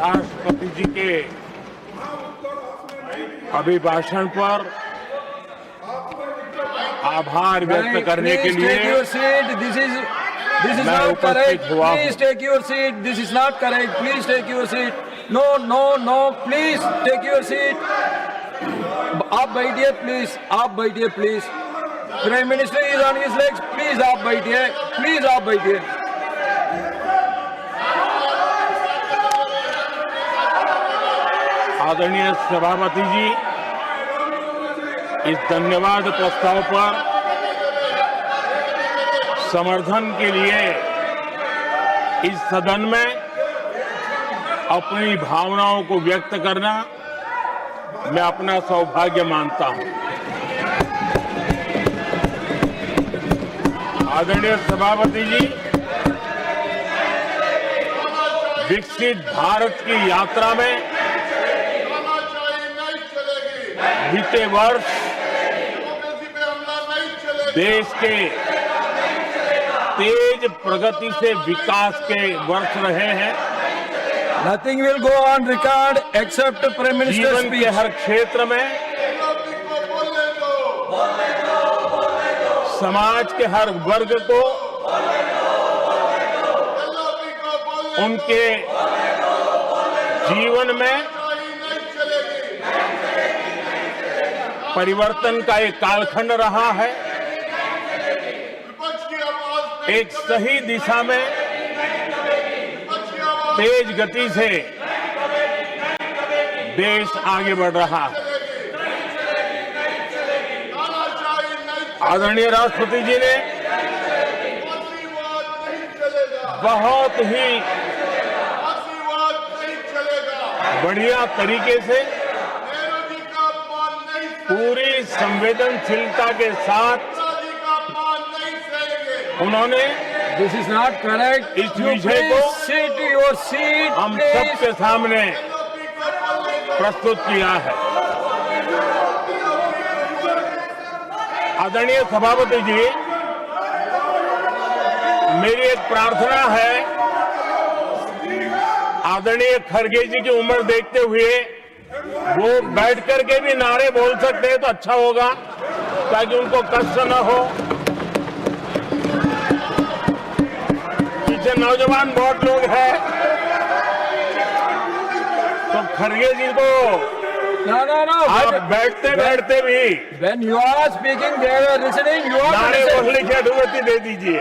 राष्ट्रपति जी के अभिभाषण पर आभार व्यक्त करने के लिए This is मैं not correct. उपस्थित हुआ Please take your seat. This is not correct. Please take your seat. No, no, no. Please take your seat. आप बैठिए प्लीज. आप बैठिए please. Prime minister is on his legs. Please आप बैठिए. Please आप बैठिए. आदरणीय सभापति जी, इस धन्यवाद प्रस्ताव पर समर्थन के लिए इस सदन में अपनी भावनाओं को व्यक्त करना मैं अपना सौभाग्य मानता हूं। आदरणीय सभापति जी, विकसित भारत की यात्रा में बीते वर्ष देश के तेज प्रगति से विकास के वर्ष रहे हैं। Nothing will go on record except Prime Minister's जीवन speech. के हर क्षेत्र में, समाज के हर वर्ग को उनके जीवन में परिवर्तन का एक कालखंड रहा है। एक सही दिशा में तेज गति से देश आगे बढ़ रहा है। आदरणीय राष्ट्रपति जी ने बहुत ही बढ़िया तरीके से पूरी संवेदनशीलता के साथ उन्होंने This is not correct. इस You विषय please को sit your seat. हम please. सबके सामने प्रस्तुत किया है। आदरणीय सभापति जी, मेरी एक प्रार्थना है, आदरणीय खड़गे जी की उम्र देखते हुए वो बैठ करके भी नारे बोल सकते हैं तो अच्छा होगा, ताकि उनको कष्ट न हो। पीछे नौजवान बहुत लोग हैं, तो खड़गे जी को No. आप बैठते बैठते भी When you are speaking, they are listening. You are नारे listening. बोलने की अनुमति दे दीजिए।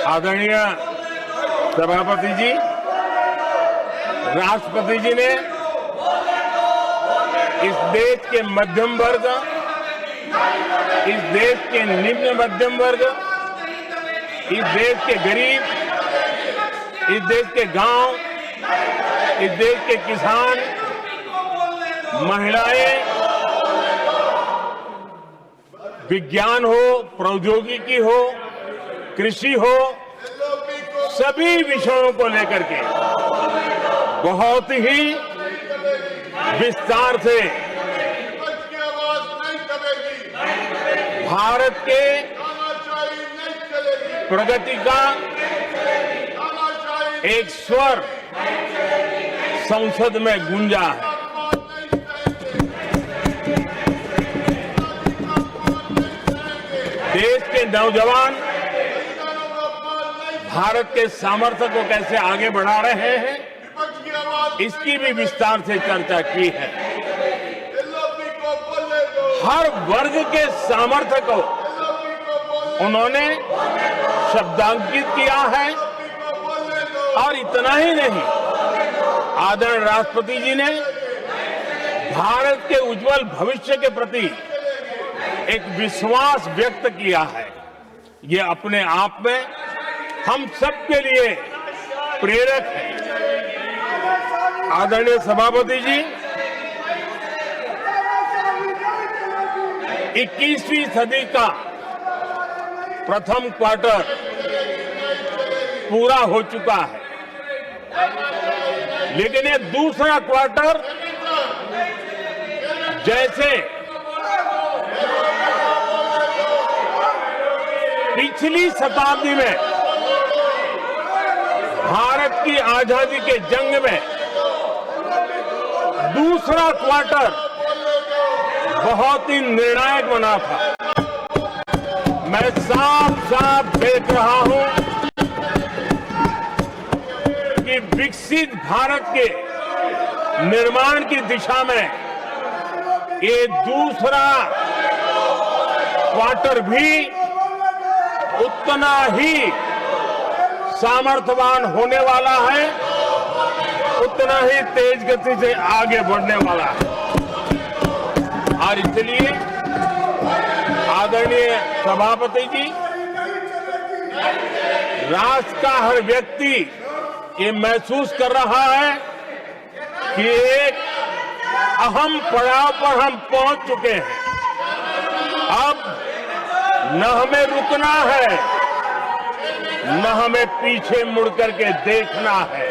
आदरणीय सभापति जी, राष्ट्रपति जी ने इस देश के मध्यम वर्ग, इस देश के निम्न मध्यम वर्ग, इस देश के गरीब, इस देश के गांव, इस देश के किसान, महिलाएं, विज्ञान हो, प्रौद्योगिकी हो, कृषि हो, सभी विषयों को लेकर के बहुत ही विस्तार से भारत के प्रगति का एक स्वर संसद में गूंजा है। देश के नौजवान भारत के सामर्थ्य को कैसे आगे बढ़ा रहे हैं, इसकी भी विस्तार से चर्चा की है। हर वर्ग के सामर्थ्य को उन्होंने शब्दांकित किया है। और इतना ही नहीं, आदरणीय राष्ट्रपति जी ने भारत के उज्जवल भविष्य के प्रति एक विश्वास व्यक्त किया है। ये अपने आप में हम सबके लिए प्रेरक है। आदरणीय सभापति जी, 21वीं सदी का प्रथम क्वार्टर पूरा हो चुका है, लेकिन ये दूसरा क्वार्टर जैसे पिछली शताब्दी में भारत की आजादी के जंग में दूसरा क्वार्टर बहुत ही निर्णायक बना था। मैं साफ साफ देख रहा हूं कि विकसित भारत के निर्माण की दिशा में ये दूसरा क्वार्टर भी उतना ही सामर्थ्यवान होने वाला है, उतना ही तेज गति से आगे बढ़ने वाला है। और इसलिए आदरणीय सभापति जी, राष्ट्र का हर व्यक्ति ये महसूस कर रहा है कि एक अहम पड़ाव पर हम पहुंच चुके हैं। अब न हमें रुकना है, न हमें पीछे मुड़ करके देखना है।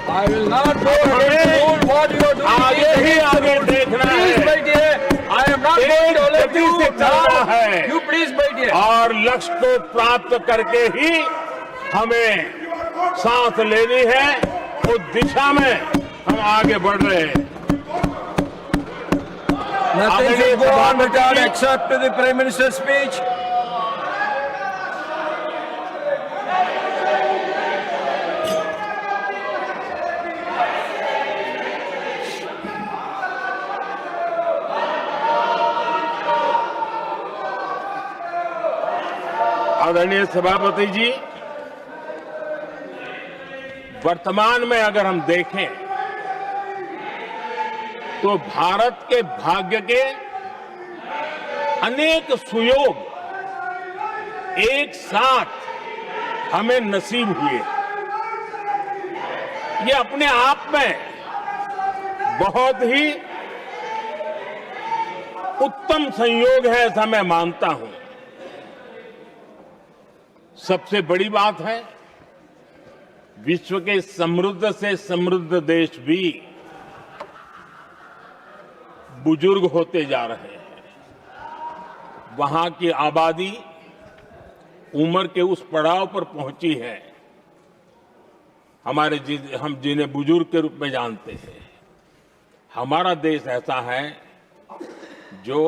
I will not go ahead to what you are doing. आगे ही आगे देखना Please, my है, dear. I am not going to let गति you से चलना now. है। You please, my dear. और लक्ष्य को प्राप्त करके ही हमें सांस लेनी है। उस दिशा में हम आगे बढ़ रहे हैं। Nothing should go on without except to the Prime Minister's speech. आदरणीय सभापति जी, वर्तमान में अगर हम देखें तो भारत के भाग्य के अनेक सुयोग एक साथ हमें नसीब हुए। ये अपने आप में बहुत ही उत्तम संयोग है, ऐसा मैं मानता हूं। सबसे बड़ी बात है, विश्व के समृद्ध से समृद्ध देश भी बुजुर्ग होते जा रहे हैं। वहां की आबादी उम्र के उस पड़ाव पर पहुंची है हम जिन्हें बुजुर्ग के रूप में जानते हैं। हमारा देश ऐसा है जो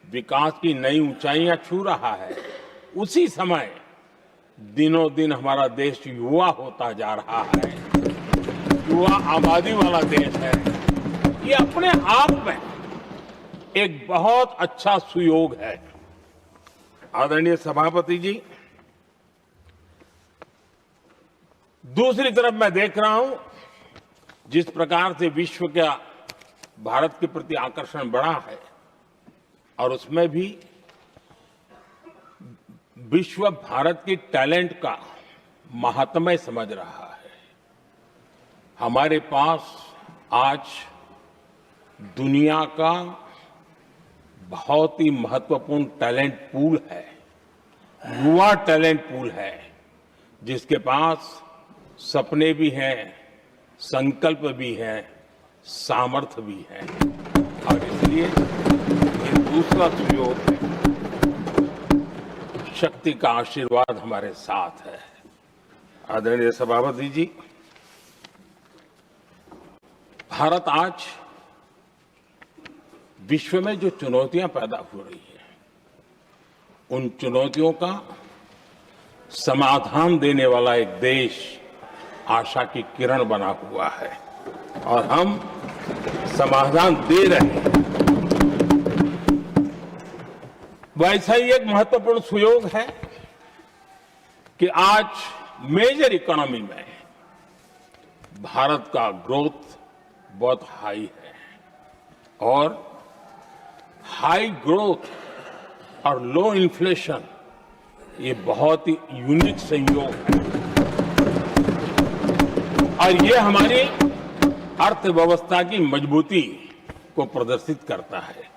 विकास की नई ऊंचाइयां छू रहा है। उसी समय दिनों दिन हमारा देश युवा होता जा रहा है, युवा आबादी वाला देश है। ये अपने आप में एक बहुत अच्छा सुयोग है। आदरणीय सभापति जी, दूसरी तरफ मैं देख रहा हूं जिस प्रकार से विश्व का भारत के प्रति आकर्षण बढ़ा है, और उसमें भी विश्व भारत की टैलेंट का महात्म्य समझ रहा है। हमारे पास आज दुनिया का बहुत ही महत्वपूर्ण टैलेंट पूल है, युवा टैलेंट पूल है, जिसके पास सपने भी हैं, संकल्प भी है, सामर्थ्य भी है। और इसलिए ये दूसरा सुयोग है। शक्ति का आशीर्वाद हमारे साथ है। आदरणीय सभापति जी, भारत आज विश्व में जो चुनौतियां पैदा हो रही है, उन चुनौतियों का समाधान देने वाला एक देश आशा की किरण बना हुआ है, और हम समाधान दे रहे हैं। वैसा ही एक महत्वपूर्ण सुयोग है कि आज मेजर इकोनॉमी में भारत का ग्रोथ बहुत हाई है, और हाई ग्रोथ और लो इन्फ्लेशन ये बहुत ही यूनिक संयोग है, और ये हमारी अर्थव्यवस्था की मजबूती को प्रदर्शित करता है।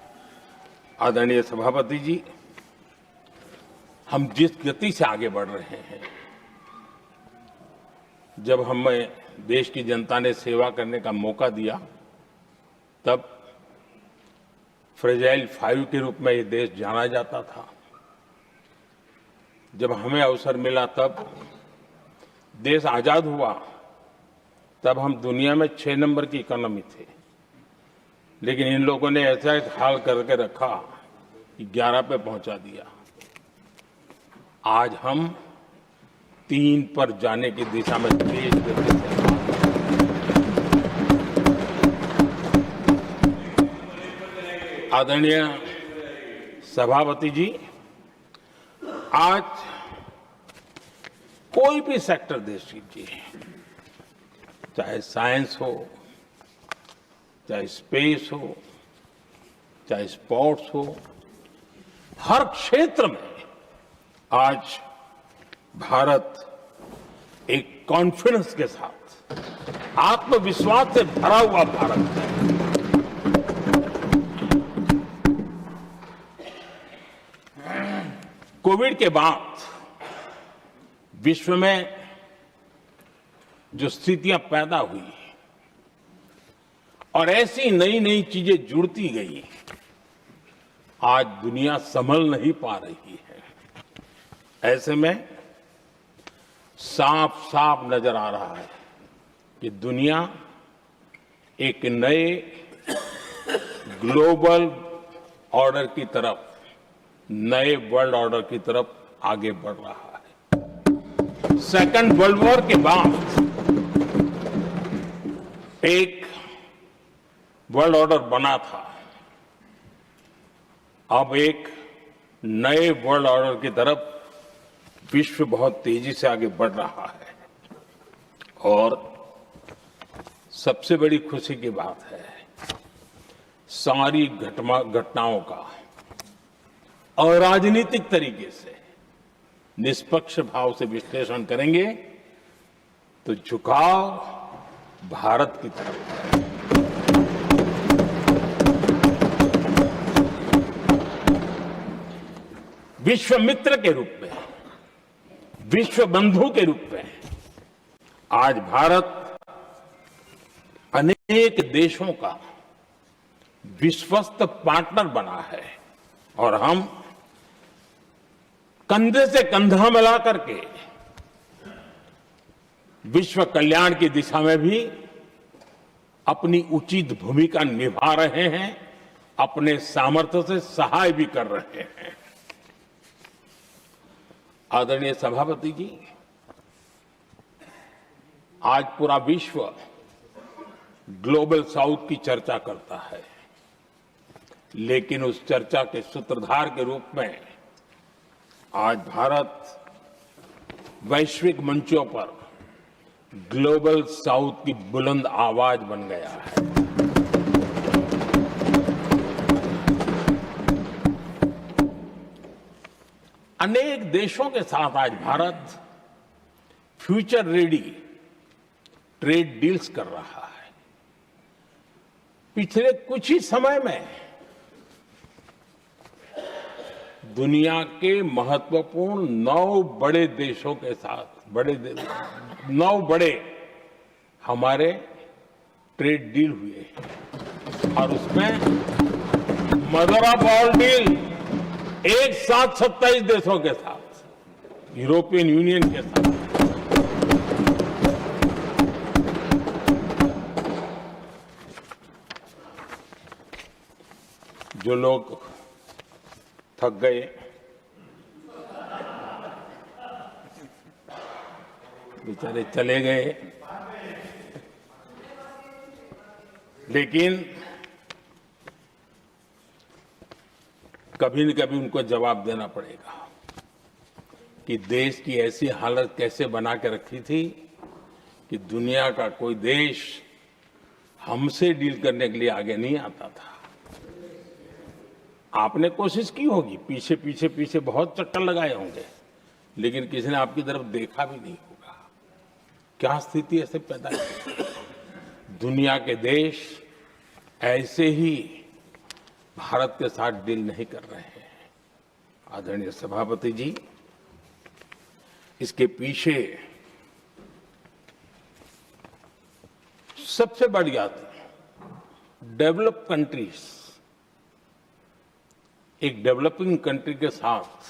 आदरणीय सभापति जी, हम जिस गति से आगे बढ़ रहे हैं, जब हमें देश की जनता ने सेवा करने का मौका दिया, तब फ्रेजाइल 5 के रूप में ये देश जाना जाता था। जब हमें अवसर मिला तब देश आजाद हुआ, तब हम दुनिया में 6 नंबर की इकोनॉमी थे। लेकिन इन लोगों ने ऐसा एक हाल करके रखा कि 11 पे पहुंचा दिया। आज हम 3 पर जाने की दिशा में तेज गति से आदरणीय सभापति जी, आज कोई भी सेक्टर देश लीजिए, चाहे साइंस हो, चाहे स्पेस हो, चाहे स्पोर्ट्स हो, हर क्षेत्र में आज भारत एक कॉन्फिडेंस के साथ, आत्मविश्वास से भरा हुआ भारत है। कोविड के बाद विश्व में जो स्थितियां पैदा हुई और ऐसी नई नई चीजें जुड़ती गई, आज दुनिया संभल नहीं पा रही है। ऐसे में साफ साफ नजर आ रहा है कि दुनिया एक नए ग्लोबल ऑर्डर की तरफ, नए वर्ल्ड ऑर्डर की तरफ आगे बढ़ रहा है। सेकेंड वर्ल्ड वॉर के बाद एक वर्ल्ड ऑर्डर बना था, अब एक नए वर्ल्ड ऑर्डर की तरफ विश्व बहुत तेजी से आगे बढ़ रहा है। और सबसे बड़ी खुशी की बात है, सारी घटनाओं का अराजनीतिक तरीके से, निष्पक्ष भाव से विश्लेषण करेंगे तो झुकाव भारत की तरफ है। विश्व मित्र के रूप में, विश्व बंधु के रूप में आज भारत अनेक देशों का विश्वस्त पार्टनर बना है और हम कंधे से कंधा मिला करके विश्व कल्याण की दिशा में भी अपनी उचित भूमिका निभा रहे हैं, अपने सामर्थ्य से सहाय भी कर रहे हैं। आदरणीय सभापति जी, आज पूरा विश्व ग्लोबल साउथ की चर्चा करता है, लेकिन उस चर्चा के सूत्रधार के रूप में आज भारत वैश्विक मंचों पर ग्लोबल साउथ की बुलंद आवाज बन गया है। अनेक देशों के साथ आज Bharat future ready trade deals कर रहा है। पिछले कुछ ही समय में दुनिया के महत्वपूर्ण 9 बड़े देशों के साथ 9 बड़े हमारे ट्रेड डील हुए और उसमें मदर ऑफ ऑल डील एक साथ 27 देशों के साथ, यूरोपियन यूनियन के साथ। जो लोग थक गए, बेचारे चले गए, लेकिन कभी न कभी उनको जवाब देना पड़ेगा कि देश की ऐसी हालत कैसे बना के रखी थी कि दुनिया का कोई देश हमसे डील करने के लिए आगे नहीं आता था। आपने कोशिश की होगी, पीछे पीछे पीछे बहुत चक्कर लगाए होंगे, लेकिन किसी ने आपकी तरफ देखा भी नहीं होगा। क्या स्थिति ऐसे पैदा हुई? दुनिया के देश ऐसे ही भारत के साथ डील नहीं कर रहे हैं। आदरणीय सभापति जी, इसके पीछे सबसे बड़ी बात, डेवलप कंट्रीज एक डेवलपिंग कंट्री के साथ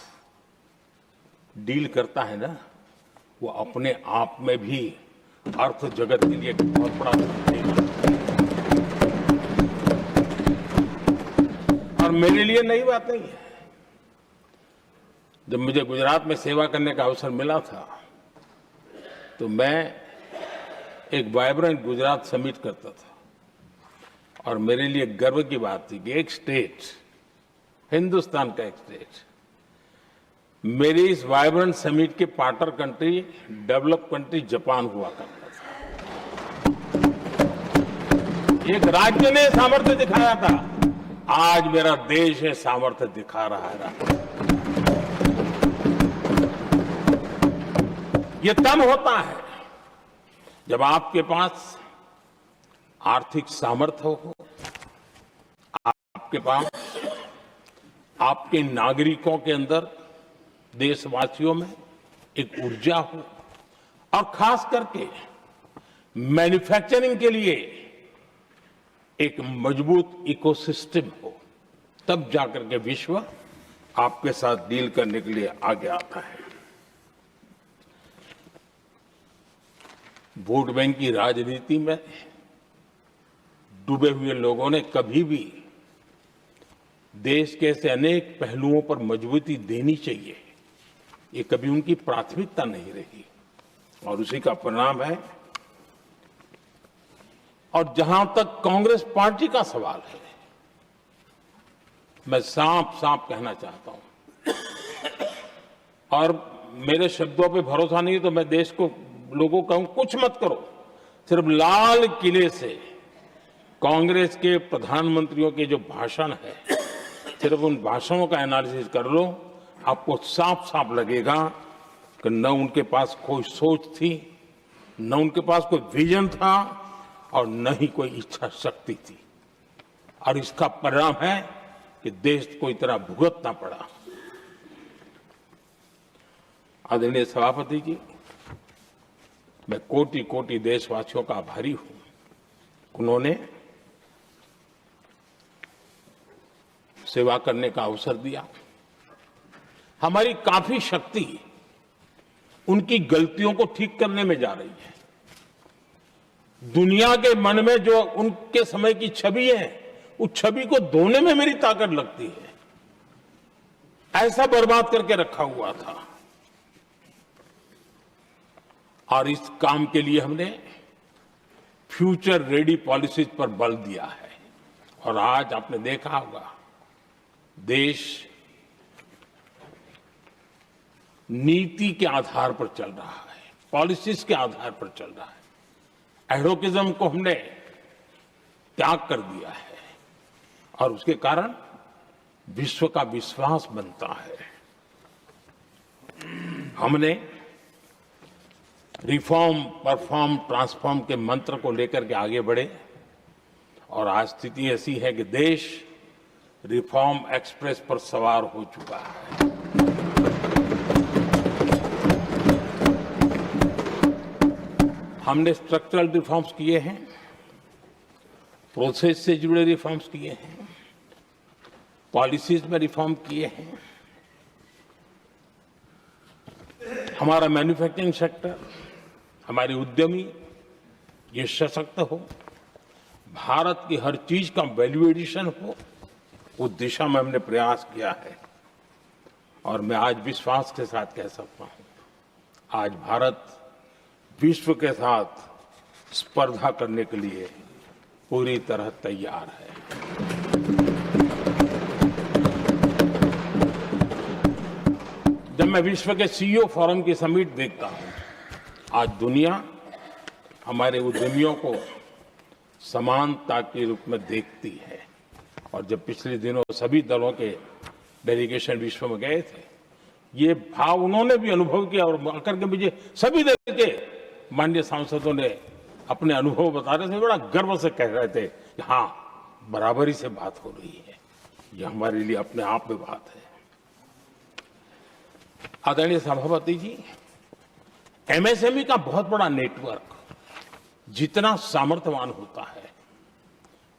डील करता है ना, वो अपने आप में भी अर्थ जगत के लिए एक बहुत बड़ा डील है। और मेरे लिए नई बात नहीं है। जब मुझे गुजरात में सेवा करने का अवसर मिला था तो मैं एक वाइब्रेंट गुजरात समिट करता था, और मेरे लिए गर्व की बात थी कि एक स्टेट, हिंदुस्तान का एक स्टेट, मेरे इस वाइब्रेंट समिट के partner country, develop country Japan हुआ करता था। एक राज्य ने सामर्थ्य दिखाया था, आज मेरा देश है सामर्थ्य दिखा रहा है। ये तब होता है जब आपके पास आर्थिक सामर्थ्य हो, आपके पास आपके नागरिकों के अंदर, देशवासियों में एक ऊर्जा हो, और खास करके मैन्युफैक्चरिंग के लिए एक मजबूत इकोसिस्टम हो, तब जाकर के विश्व आपके साथ डील करने के लिए आगे आता है। वोट बैंक की राजनीति में डूबे हुए लोगों ने कभी भी देश के ऐसे अनेक पहलुओं पर मजबूती देनी चाहिए, ये कभी उनकी प्राथमिकता नहीं रही, और उसी का परिणाम है। और जहां तक कांग्रेस पार्टी का सवाल है, मैं साफ साफ कहना चाहता हूं, और मेरे शब्दों पे भरोसा नहीं तो मैं देश को, लोगों को कहूं, कुछ मत करो, सिर्फ लाल किले से कांग्रेस के प्रधानमंत्रियों के जो भाषण है, सिर्फ उन भाषणों का एनालिसिस कर लो, आपको साफ साफ लगेगा कि न उनके पास कोई सोच थी, न उनके पास कोई विजन था, और न ही कोई इच्छा शक्ति थी। और इसका परिणाम है कि देश को इतना भुगतना पड़ा। आदरणीय सभापति जी, मैं कोटि कोटि देशवासियों का आभारी हूं। उन्होंने सेवा करने का अवसर दिया। हमारी काफी शक्ति उनकी गलतियों को ठीक करने में जा रही है। दुनिया के मन में जो उनके समय की छवि है, उस छवि को धोने में मेरी ताकत लगती है। ऐसा बर्बाद करके रखा हुआ था, और इस काम के लिए हमने फ्यूचर रेडी पॉलिसीज पर बल दिया है। और आज आपने देखा होगा, देश नीति के आधार पर चल रहा है, पॉलिसीज के आधार पर चल रहा है। एडवोकेज्म को हमने त्याग कर दिया है, और उसके कारण विश्व का विश्वास बनता है। हमने रिफॉर्म, परफॉर्म, ट्रांसफॉर्म के मंत्र को लेकर के आगे बढ़े, और आज स्थिति ऐसी है कि देश रिफॉर्म एक्सप्रेस पर सवार हो चुका है। हमने स्ट्रक्चरल रिफॉर्म्स किए हैं, प्रोसेस से जुड़े रिफॉर्म्स किए हैं, पॉलिसीज में रिफॉर्म किए हैं। हमारा मैन्युफैक्चरिंग सेक्टर, हमारे उद्यमी ये सशक्त हो, भारत की हर चीज का वैल्यू एडिशन हो, उस दिशा में हमने प्रयास किया है। और मैं आज विश्वास के साथ कह सकता हूं, आज भारत विश्व के साथ स्पर्धा करने के लिए पूरी तरह तैयार है। जब मैं विश्व के सीईओ फोरम की समिट देखता हूं, आज दुनिया हमारे उद्यमियों को समानता के रूप में देखती है। और जब पिछले दिनों सभी दलों के डेलीगेशन विश्व में गए थे, ये भाव उन्होंने भी अनुभव किया, और आकर के मुझे सभी दल के माननीय सांसदों ने अपने अनुभव बता रहे थे, बड़ा गर्व से कह रहे थे कि हाँ, बराबरी से बात हो रही है। ये हमारे लिए अपने आप में बात है। आदरणीय सभापति जी, एमएसएमई का बहुत बड़ा नेटवर्क जितना सामर्थ्यवान होता है,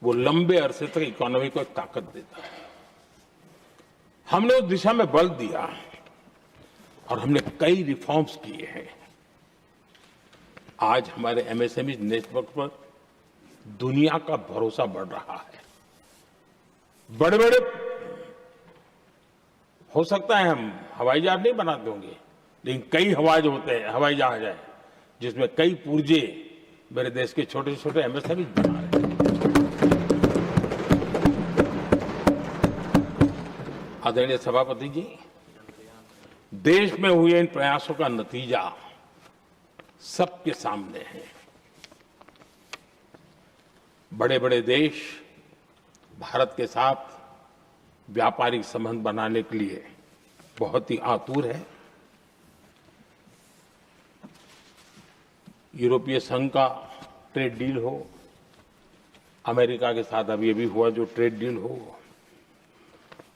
वो लंबे अरसे तक इकोनॉमी को एक ताकत देता है। हमने उस दिशा में बल दिया, और हमने कई रिफॉर्म्स किए हैं। आज हमारे एमएसएमई नेटवर्क पर दुनिया का भरोसा बढ़ रहा है। बड़े बड़े हो सकता है हम हवाई जहाज नहीं बनाते होंगे, लेकिन कई हवाई जहाज है जिसमें कई पुर्जे मेरे देश के छोटे छोटे एमएसएमई बना रहे हैं। आदरणीय सभापति जी, देश में हुए इन प्रयासों का नतीजा सबके सामने है। बड़े बड़े देश भारत के साथ व्यापारिक संबंध बनाने के लिए बहुत ही आतुर है। यूरोपीय संघ का ट्रेड डील हो, अमेरिका के साथ अभी हुआ जो ट्रेड डील हो,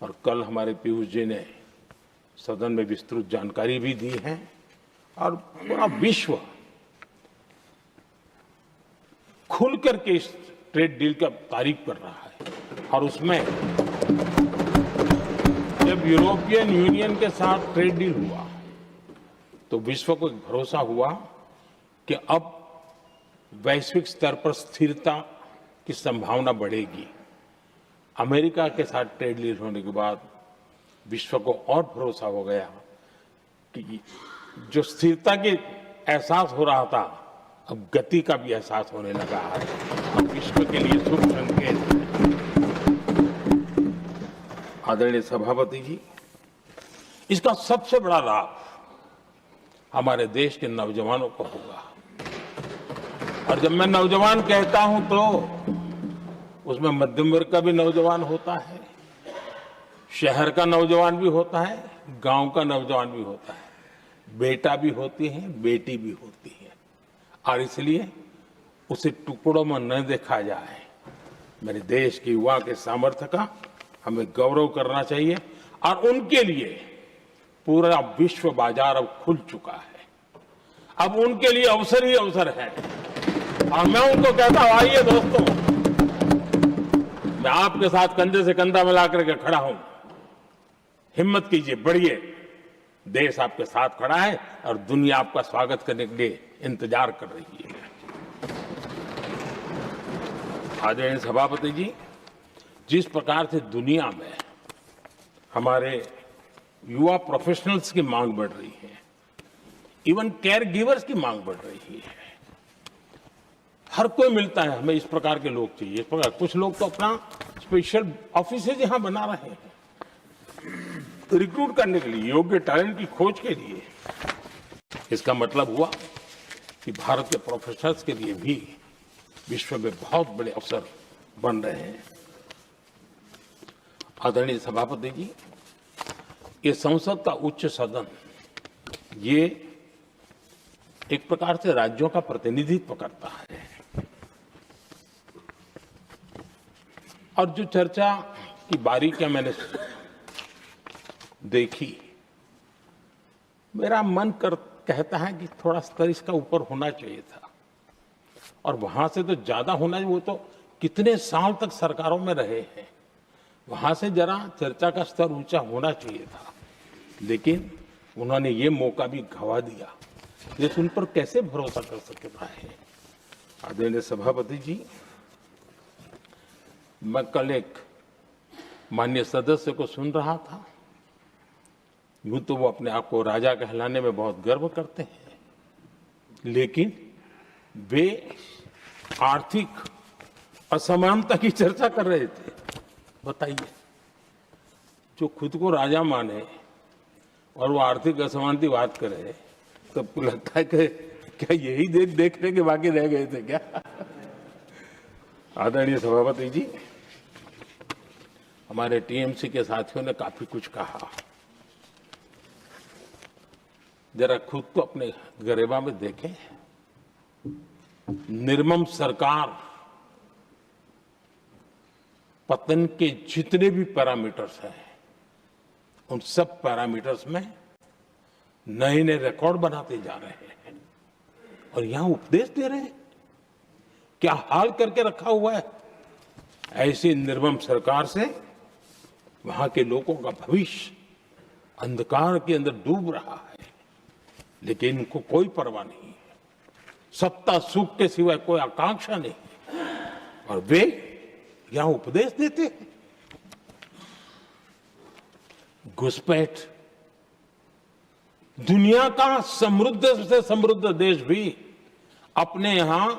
और कल हमारे पीयूष जी ने सदन में विस्तृत जानकारी भी दी है, और पूरा विश्व खुल करके इस ट्रेड डील का तारीफ कर रहा है। और उसमें जब यूरोपियन यूनियन के साथ ट्रेड डील हुआ तो विश्व को एक भरोसा हुआ कि अब वैश्विक स्तर पर स्थिरता की संभावना बढ़ेगी। अमेरिका के साथ ट्रेड डील होने के बाद विश्व को और भरोसा हो गया कि जो स्थिरता के एहसास हो रहा था, अब गति का भी एहसास होने लगा है। अब विश्व के लिए शुभ संकेत है। आदरणीय सभापति जी, इसका सबसे बड़ा लाभ हमारे देश के नौजवानों को होगा। और जब मैं नौजवान कहता हूं तो उसमें मध्यम वर्ग का भी नौजवान होता है, शहर का नौजवान भी होता है, गांव का नौजवान भी होता है, बेटा भी होती है, बेटी भी होती है। और इसलिए उसे टुकड़ों में न देखा जाए। मेरे देश के युवा के सामर्थ्य का हमें गौरव करना चाहिए, और उनके लिए पूरा विश्व बाजार अब खुल चुका है। अब उनके लिए अवसर ही अवसर है। और मैं उनको कहता हूं, आइए दोस्तों, मैं आपके साथ कंधे से कंधा मिला करके खड़ा हूं। हिम्मत कीजिए, बढ़िए। देश आपके साथ खड़ा है और दुनिया आपका स्वागत करने के लिए इंतजार कर रही है। आदरणीय सभापति जी, जिस प्रकार से दुनिया में हमारे युवा प्रोफेशनल्स की मांग बढ़ रही है, इवन केयर गिवर्स की मांग बढ़ रही है। हर कोई मिलता है, हमें इस प्रकार के लोग चाहिए, इस प्रकार। कुछ लोग तो अपना स्पेशल ऑफिस यहां बना रहे हैं रिक्रूट करने के लिए, योग्य टैलेंट की खोज के लिए। इसका मतलब हुआ कि भारत के प्रोफेशनल्स के लिए भी विश्व में बहुत बड़े अवसर बन रहे हैं। आदरणीय सभापति जी, ये संसद का उच्च सदन, ये एक प्रकार से राज्यों का प्रतिनिधित्व करता है। और जो चर्चा की बारीकियां मैंने देखी, मेरा मन कहता है कि थोड़ा स्तर इसका ऊपर होना चाहिए था, और वहां से तो ज्यादा होना चाहिए। वो तो कितने साल तक सरकारों में रहे हैं, वहां से जरा चर्चा का स्तर ऊंचा होना चाहिए था। लेकिन उन्होंने ये मौका भी गंवा दिया, लेकिन उन पर कैसे भरोसा कर सकता है। आदरणीय सभापति जी, मैं कल एक माननीय सदस्य को सुन रहा था। यूं तो वो अपने आप को राजा कहलाने में बहुत गर्व करते हैं, लेकिन वे आर्थिक असमानता की चर्चा कर रहे थे। बताइए, जो खुद को राजा माने और वो आर्थिक असमानता की बात करे, तो लगता है कि क्या यही देखने के बाकी रह गए थे क्या? आदरणीय सभापति जी, हमारे टीएमसी के साथियों ने काफी कुछ कहा। जरा खुद को अपने गरेबा में देखें। निर्मम सरकार पतन के जितने भी पैरामीटर्स हैं, उन सब पैरामीटर्स में नए नए रिकॉर्ड बनाते जा रहे हैं, और यहां उपदेश दे रहे हैं। क्या हाल करके रखा हुआ है। ऐसी निर्मम सरकार से वहां के लोगों का भविष्य अंधकार के अंदर डूब रहा है। लेकिन इनको कोई परवाह नहीं है, सत्ता सुख के सिवाय कोई आकांक्षा नहीं, और वे यहां उपदेश देते हैं। घुसपैठ, दुनिया का समृद्ध से समृद्ध देश भी अपने यहां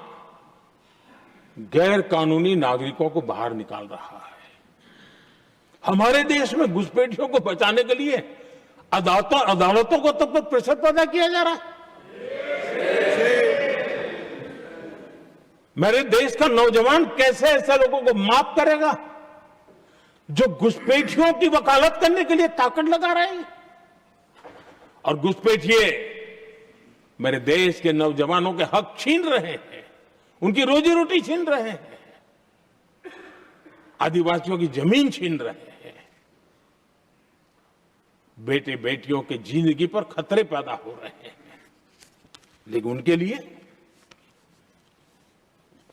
गैर कानूनी नागरिकों को बाहर निकाल रहा है। हमारे देश में घुसपैठियों को बचाने के लिए अदालतों को तब तक प्रेशर पैदा किया जा रहा है। मेरे देश का नौजवान कैसे ऐसे लोगों को माफ करेगा जो घुसपैठियों की वकालत करने के लिए ताकत लगा रहे हैं? और घुसपैठिए मेरे देश के नौजवानों के हक छीन रहे हैं, उनकी रोजी रोटी छीन रहे हैं, आदिवासियों की जमीन छीन रहे हैं, बेटे बेटियों की जिंदगी पर खतरे पैदा हो रहे हैं। लेकिन उनके लिए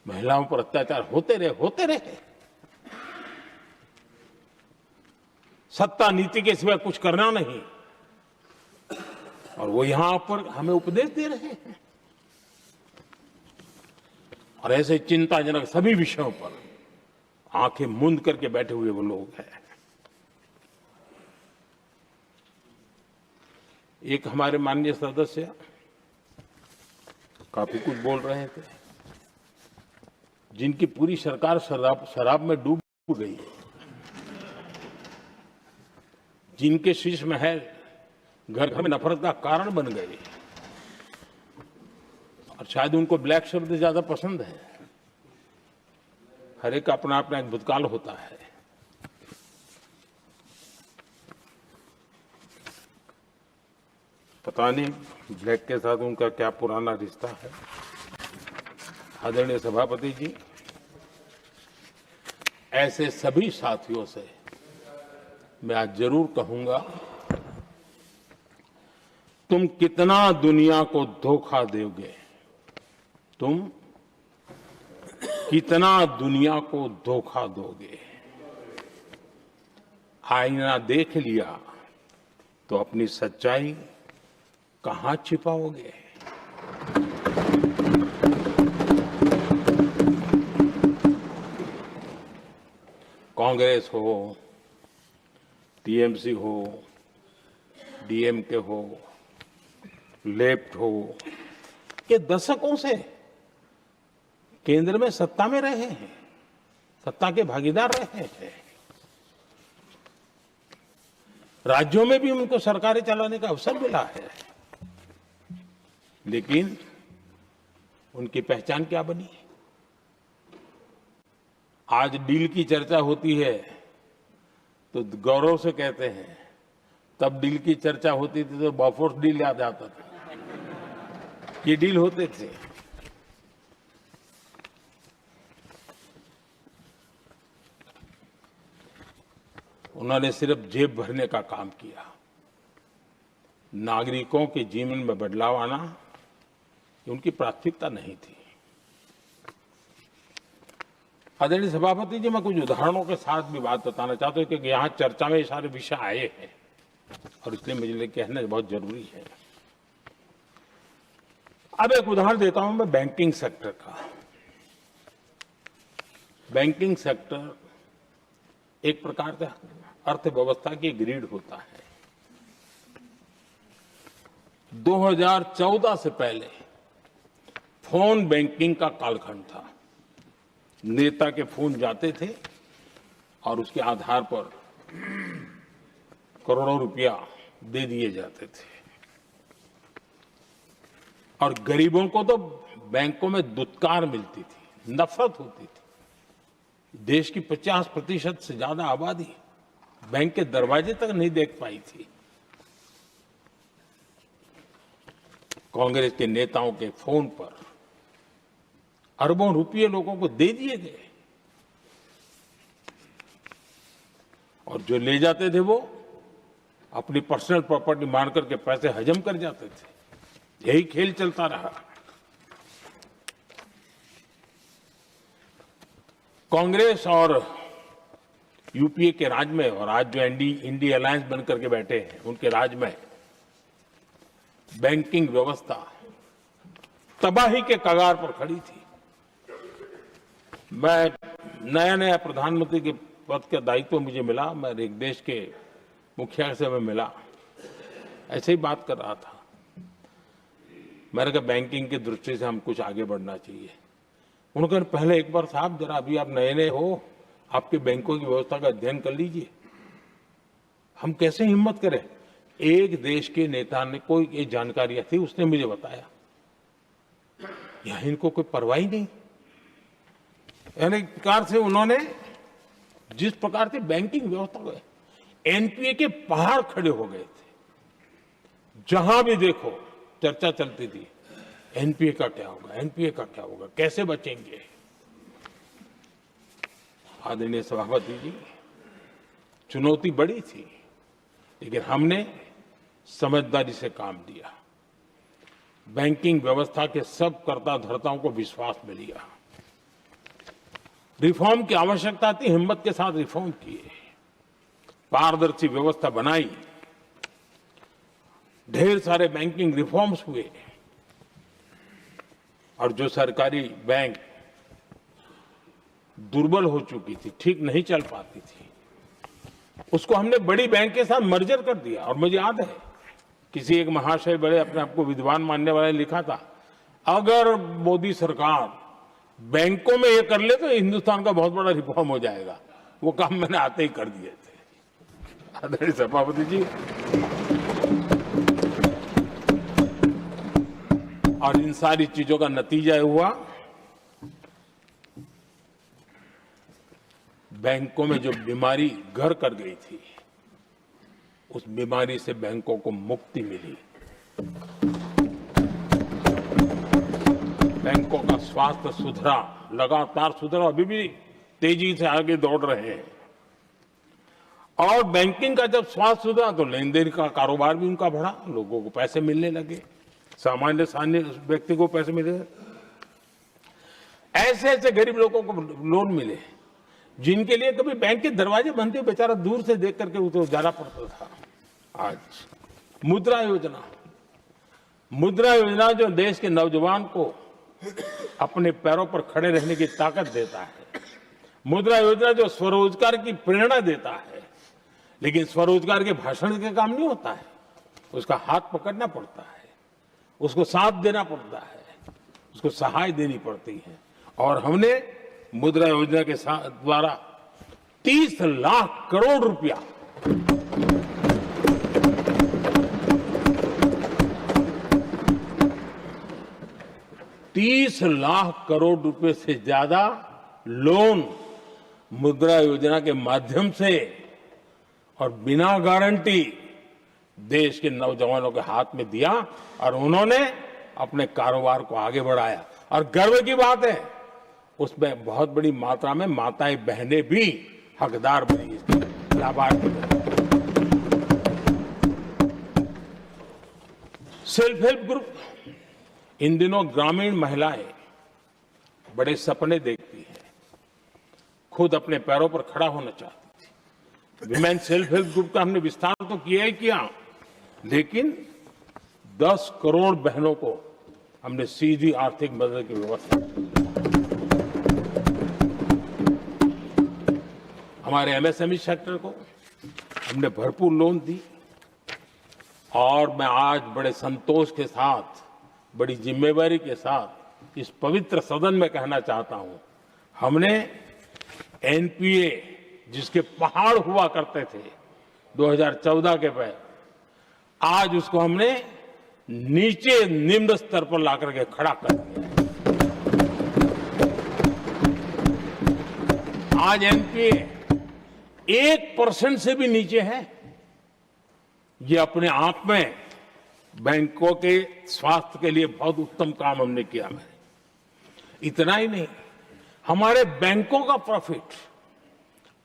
महिलाओं पर अत्याचार होते रहे। सत्ता नीति के सिवाय कुछ करना नहीं, और वो यहां पर हमें उपदेश दे रहे हैं। और ऐसे चिंताजनक सभी विषयों पर आंखें मूंद करके बैठे हुए वो लोग हैं। एक हमारे माननीय सदस्य काफी कुछ बोल रहे थे, जिनकी पूरी सरकार शराब में डूब गई है, जिनके शीश महल घर घर में नफरत का कारण बन गए, और शायद उनको ब्लैक शब्द ज्यादा पसंद है। हर एक का अपना अपना एक भूतकाल होता है। पता नहीं ब्लैक के साथ उनका क्या पुराना रिश्ता है। आदरणीय सभापति जी, ऐसे सभी साथियों से मैं आज जरूर कहूंगा, तुम कितना दुनिया को धोखा दोगे, तुम कितना दुनिया को धोखा दोगे। आईना देख लिया तो अपनी सच्चाई कहां छिपाओगे। कांग्रेस हो, टीएमसी हो, डीएमके हो, लेफ्ट हो, के दशकों से केंद्र में सत्ता में रहे हैं, सत्ता के भागीदार रहे हैं। राज्यों में भी उनको सरकारें चलाने का अवसर मिला है, लेकिन उनकी पहचान क्या बनी? आज डील की चर्चा होती है तो गौरव से कहते हैं, तब डील की चर्चा होती थी तो बॉफोर्स डील याद आता था। ये डील होते थे। उन्होंने सिर्फ जेब भरने का काम किया। नागरिकों के जीवन में बदलाव आना उनकी प्राथमिकता नहीं थी। आदरणीय सभापति जी, मैं कुछ उदाहरणों के साथ भी बात बताना चाहता हूं, क्योंकि यहाँ चर्चा में ये सारे विषय आए हैं और इसलिए मुझे लिए कहना बहुत जरूरी है। अब एक उदाहरण देता हूं मैं बैंकिंग सेक्टर का। बैंकिंग सेक्टर एक प्रकार का अर्थव्यवस्था की ग्रिड होता है। 2014 से पहले फोन बैंकिंग का कालखंड था। नेता के फोन जाते थे और उसके आधार पर करोड़ों रुपया दे दिए जाते थे, और गरीबों को तो बैंकों में दुत्कार मिलती थी, नफरत होती थी। देश की 50% से ज्यादा आबादी बैंक के दरवाजे तक नहीं देख पाई थी। कांग्रेस के नेताओं के फोन पर अरबों रुपये लोगों को दे दिए गए, और जो ले जाते थे वो अपनी पर्सनल प्रॉपर्टी मान करके पैसे हजम कर जाते थे। यही खेल चलता रहा। कांग्रेस और यूपीए के राज में, और आज जो इंडी अलायंस बनकर के बैठे हैं उनके राज में, बैंकिंग व्यवस्था तबाही के कगार पर खड़ी थी। मैं नया नया प्रधानमंत्री के पद का दायित्व मुझे मिला, मैं एक देश के मुखिया से मैं मिला, ऐसे ही बात कर रहा था। मैंने कहा बैंकिंग की दृष्टि से हम कुछ आगे बढ़ना चाहिए। उन्होंने कहा पहले एक बार साहब जरा अभी आप नए नए हो, आपके बैंकों की व्यवस्था का अध्ययन कर लीजिए। हम कैसे हिम्मत करें? एक देश के नेता ने कोई ये जानकारियां थी, उसने मुझे बताया, यहां इनको कोई परवाह ही नहीं। यानी एक प्रकार से उन्होंने जिस प्रकार से बैंकिंग व्यवस्था को एनपीए के पहाड़ खड़े हो गए थे। जहां भी देखो चर्चा चलती थी, एनपीए का क्या होगा, एनपीए का क्या होगा, कैसे बचेंगे। आदरणीय सभापति जी, चुनौती बड़ी थी, लेकिन हमने समझदारी से काम दिया। बैंकिंग व्यवस्था के सब कर्ता धर्ताओं को विश्वास में लिया। रिफॉर्म की आवश्यकता थी, हिम्मत के साथ रिफॉर्म किए, पारदर्शी व्यवस्था बनाई, ढेर सारे बैंकिंग रिफॉर्म्स हुए और जो सरकारी बैंक दुर्बल हो चुकी थी, ठीक नहीं चल पाती थी, उसको हमने बड़ी बैंक के साथ मर्जर कर दिया। और मुझे याद है किसी एक महाशय बड़े अपने आप को विद्वान मानने वाले ने लिखा था, अगर मोदी सरकार बैंकों में ये कर ले तो हिंदुस्तान का बहुत बड़ा रिफॉर्म हो जाएगा। वो काम मैंने आते ही कर दिए थे। आदरणीय सभापति जी, और इन सारी चीजों का नतीजा हुआ, बैंकों में जो बीमारी घर कर गई थी, उस बीमारी से बैंकों को मुक्ति मिली। बैंकों का स्वास्थ्य सुधरा, लगातार सुधरा, अभी भी तेजी से आगे दौड़ रहे हैं। और बैंकिंग का जब स्वास्थ्य सुधरा तो लेन देन का कारोबार भी उनका बढ़ा, लोगों को पैसे मिलने लगे, सामान्य व्यक्ति को पैसे मिले। ऐसे ऐसे गरीब लोगों को लोन मिले जिनके लिए कभी बैंक के दरवाजे बंद थे, बेचारा दूर से देख करके उसे जाना पड़ता था। आज मुद्रा योजना, मुद्रा योजना जो देश के नौजवान को अपने पैरों पर खड़े रहने की ताकत देता है, मुद्रा योजना जो स्वरोजगार की प्रेरणा देता है। लेकिन स्वरोजगार के भाषण के काम नहीं होता है, उसका हाथ पकड़ना पड़ता है, उसको साथ देना पड़ता है, उसको सहाय देनी पड़ती है। और हमने मुद्रा योजना के द्वारा 30 लाख करोड़ रुपया से ज्यादा लोन मुद्रा योजना के माध्यम से और बिना गारंटी देश के नौजवानों के हाथ में दिया और उन्होंने अपने कारोबार को आगे बढ़ाया। और गर्व की बात है, उसमें बहुत बड़ी मात्रा में माताएं बहनें भी हकदार बनी, लाभार्थी बनी। सेल्फ हेल्प ग्रुप, इन दिनों ग्रामीण महिलाएं बड़े सपने देखती हैं, खुद अपने पैरों पर खड़ा होना चाहती थी। विमेन सेल्फ हेल्प ग्रुप का हमने विस्तार तो किया ही किया, लेकिन 10 करोड़ बहनों को हमने सीधी आर्थिक मदद की व्यवस्था की। हमारे एमएसएमई सेक्टर को हमने भरपूर लोन दी। और मैं आज बड़े संतोष के साथ, बड़ी जिम्मेवारी के साथ इस पवित्र सदन में कहना चाहता हूं, हमने एनपीए जिसके पहाड़ हुआ करते थे 2014 के पहले, आज उसको हमने नीचे निम्न स्तर पर लाकर के खड़ा कर दिया। आज एनपीए 1% से भी नीचे है। ये अपने आप में बैंकों के स्वास्थ्य के लिए बहुत उत्तम काम हमने किया। इतना ही नहीं, हमारे बैंकों का प्रॉफिट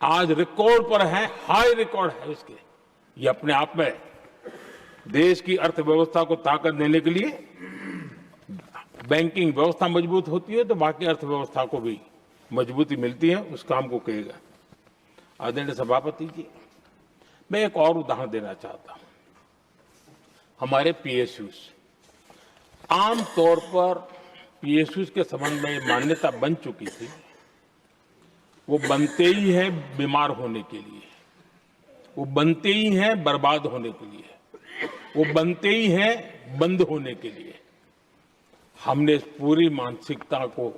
आज रिकॉर्ड पर है, हाई रिकॉर्ड है उसके। ये अपने आप में देश की अर्थव्यवस्था को ताकत देने के लिए, बैंकिंग व्यवस्था मजबूत होती है तो बाकी अर्थव्यवस्था को भी मजबूती मिलती है। उस काम को कहेगा। आदरणीय सभापति जी, मैं एक और उदाहरण देना चाहता हूं। हमारे पीएसयूज, आम तौर पर पीएसयू के संबंध में मान्यता बन चुकी थी, वो बनते ही हैं बीमार होने के लिए, वो बनते ही हैं बर्बाद होने के लिए, वो बनते ही हैं बंद होने के लिए। हमने इस पूरी मानसिकता को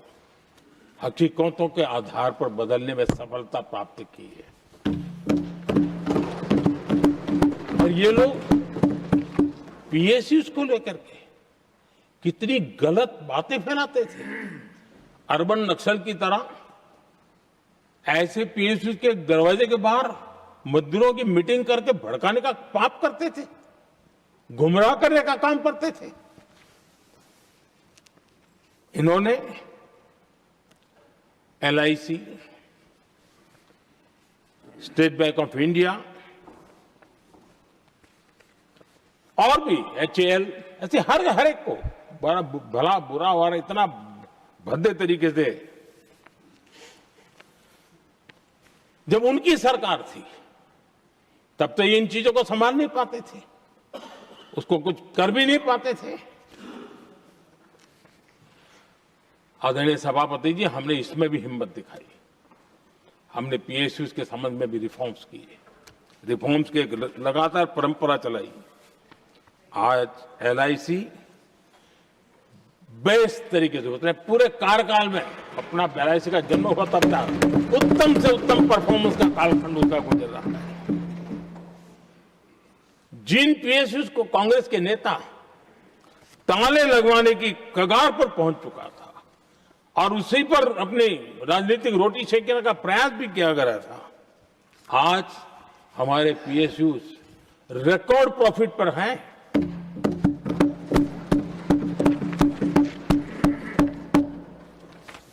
हकीकतों के आधार पर बदलने में सफलता प्राप्त की है। और ये लोग पीएसयूज को लेकर के कितनी गलत बातें फैलाते थे। अर्बन नक्सल की तरह ऐसे पीएसयूज के दरवाजे के बाहर मजदूरों की मीटिंग करके भड़काने का पाप करते थे, गुमराह करने का काम करते थे। इन्होंने LIC, state bank of India और भी एचएएल, ऐसे हर एक को बड़ा भला बुरा हो रहा, इतना भद्दे तरीके से। जब उनकी सरकार थी तब तो ये इन चीजों को संभाल नहीं पाते थे, उसको कुछ कर भी नहीं पाते थे। आदरणीय सभापति जी, हमने इसमें भी हिम्मत दिखाई। हमने पीएसयूज के संबंध में भी रिफॉर्म्स किए, रिफॉर्म्स की एक लगातार परंपरा चलाई। आज एलआईसी बेस्ट तरीके से उसने पूरे कार्यकाल में अपना एलआईसी का जन्म हुआ तब तक उत्तम से उत्तम परफॉर्मेंस का कालखंड उसका गुजर रहा है। जिन पीएसयूज को कांग्रेस के नेता ताले लगवाने की कगार पर पहुंच चुका था और उसी पर अपनी राजनीतिक रोटी सेकने का प्रयास भी किया गया था, आज हमारे पीएसयूज रिकॉर्ड प्रॉफिट पर हैं।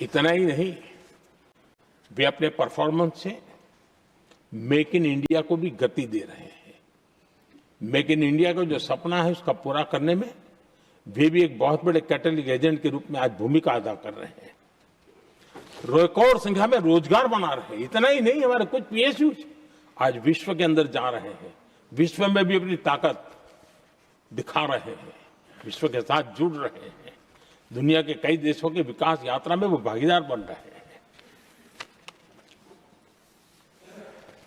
इतना ही नहीं, वे अपने परफॉर्मेंस से मेक इन इंडिया को भी गति दे रहे हैं। मेक इन इंडिया का जो सपना है उसका पूरा करने में वे भी एक बहुत बड़े कैटलिस्ट एजेंट के रूप में आज भूमिका अदा कर रहे हैं। रिकॉर्ड संख्या में रोजगार बना रहे हैं। इतना ही नहीं, हमारे कुछ पीएसयू आज विश्व के अंदर जा रहे हैं, विश्व में भी अपनी ताकत दिखा रहे हैं, विश्व के साथ जुड़ रहे हैं, दुनिया के कई देशों के विकास यात्रा में वो भागीदार बन रहे हैं।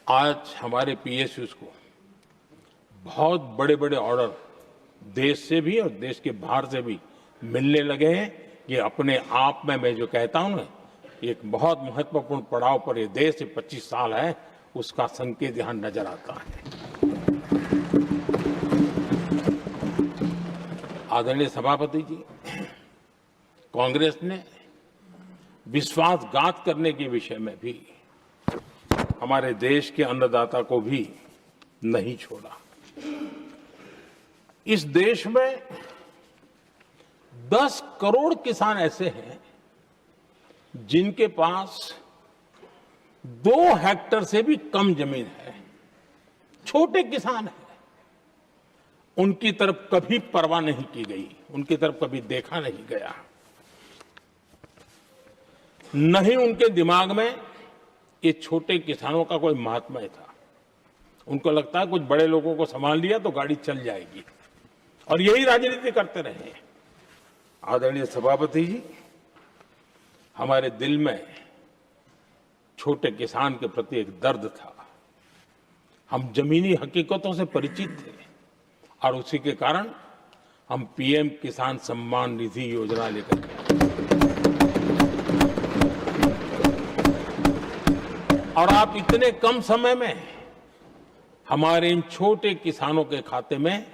आज हमारे पीएसयूज को बहुत बड़े बड़े ऑर्डर देश से भी और देश के बाहर से भी मिलने लगे हैं। ये अपने आप में मैं जो कहता हूं ना, एक बहुत महत्वपूर्ण पड़ाव पर ये देश 25 साल है, उसका संकेत यहां नजर आता है। आदरणीय सभापति जी, कांग्रेस ने विश्वासघात करने के विषय में भी हमारे देश के अन्नदाता को भी नहीं छोड़ा। इस देश में 10 करोड़ किसान ऐसे हैं जिनके पास 2 हेक्टेयर से भी कम जमीन है, छोटे किसान हैं। उनकी तरफ कभी परवाह नहीं की गई, उनकी तरफ कभी देखा नहीं गया, नहीं उनके दिमाग में ये छोटे किसानों का कोई महात्म्य था। उनको लगता है कुछ बड़े लोगों को संभाल लिया तो गाड़ी चल जाएगी, और यही राजनीति करते रहे। आदरणीय सभापति जी, हमारे दिल में छोटे किसान के प्रति एक दर्द था। हम जमीनी हकीकतों से परिचित थे और उसी के कारण हम पीएम किसान सम्मान निधि योजना लेकर गए और आप इतने कम समय में हमारे इन छोटे किसानों के खाते में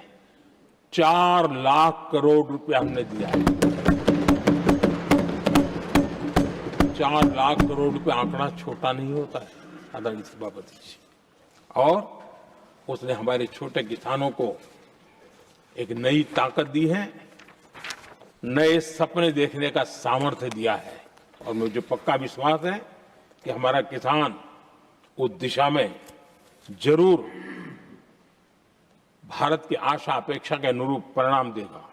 4 लाख करोड़ रुपया हमने दिया है। 4 लाख करोड़ रुपया आंकड़ा छोटा नहीं होता है आदरणीय सभापति जी, और उसने हमारे छोटे किसानों को एक नई ताकत दी है, नए सपने देखने का सामर्थ्य दिया है। और मुझे पक्का विश्वास है कि हमारा किसान उस दिशा में जरूर भारत की आशा अपेक्षा के अनुरूप परिणाम देगा।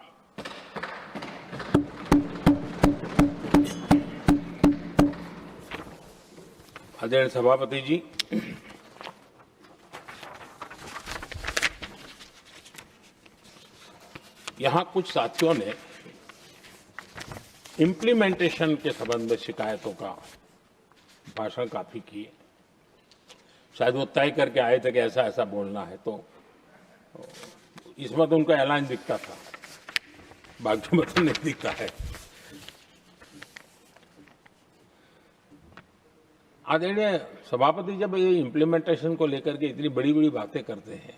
आदरणीय सभापति जी, यहां कुछ साथियों ने इम्प्लीमेंटेशन के संबंध में शिकायतों का भाषण काफी किए। शायद वो तय करके आए थे कि ऐसा ऐसा बोलना है, तो इसमें तो उनका ऐलान दिखता था, बाकी में तो नहीं दिखता है। आदरणीय सभापति, जब ये इम्प्लीमेंटेशन को लेकर के इतनी बड़ी बड़ी बातें करते हैं,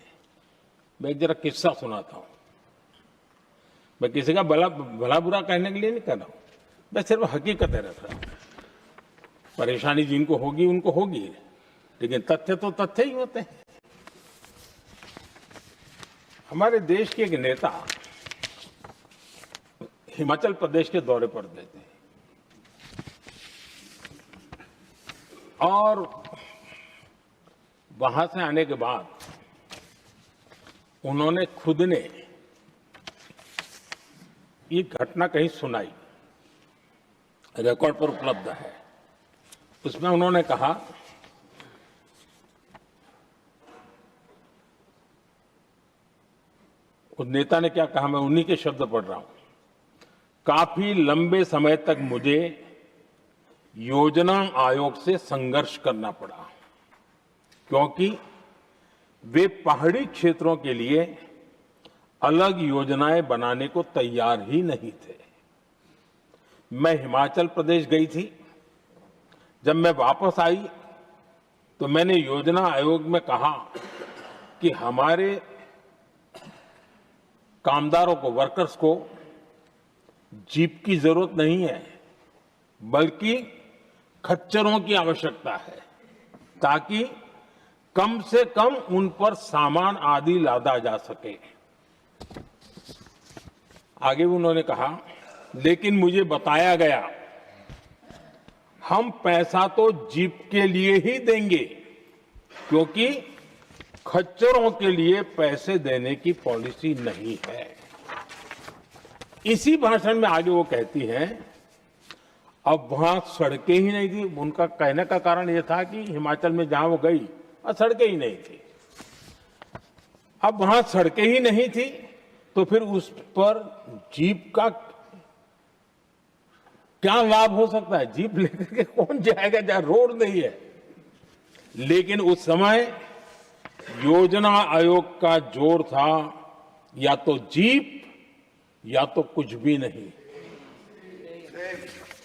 मैं एक जरा किस्सा सुनाता हूं। मैं किसी का भला बुरा कहने के लिए नहीं कर रहा हूं, मैं सिर्फ हकीकतें रख रहा हूं। परेशानी जिनको होगी उनको होगी, लेकिन तथ्य तो तथ्य ही होते हैं। हमारे देश के एक नेता हिमाचल प्रदेश के दौरे पर गए थे और वहां से आने के बाद उन्होंने खुद ने ये घटना कहीं सुनाई, रिकॉर्ड पर उपलब्ध है। उसमें उन्होंने कहा, उस नेता ने क्या कहा, मैं उन्हीं के शब्द पढ़ रहा हूं। काफी लंबे समय तक मुझे योजना आयोग से संघर्ष करना पड़ा, क्योंकि वे पहाड़ी क्षेत्रों के लिए अलग योजनाएं बनाने को तैयार ही नहीं थे। मैं हिमाचल प्रदेश गई थी। जब मैं वापस आई तो मैंने योजना आयोग में कहा कि हमारे कामदारों को, वर्कर्स को जीप की जरूरत नहीं है, बल्कि खच्चरों की आवश्यकता है, ताकि कम से कम उन पर सामान आदि लादा जा सके। आगे उन्होंने कहा, लेकिन मुझे बताया गया हम पैसा तो जीप के लिए ही देंगे, क्योंकि खच्चरों के लिए पैसे देने की पॉलिसी नहीं है। इसी भाषण में आगे वो कहती हैं, अब वहां सड़कें ही नहीं थी। उनका कहने का कारण यह था कि हिमाचल में जहां वो गई वहां सड़कें ही नहीं थी। अब वहां सड़कें ही नहीं थी तो फिर उस पर जीप का क्या लाभ हो सकता है? जीप लेकर के कौन जाएगा जहां रोड नहीं है? लेकिन उस समय योजना आयोग का जोर था, या तो जीप या तो कुछ भी नहीं।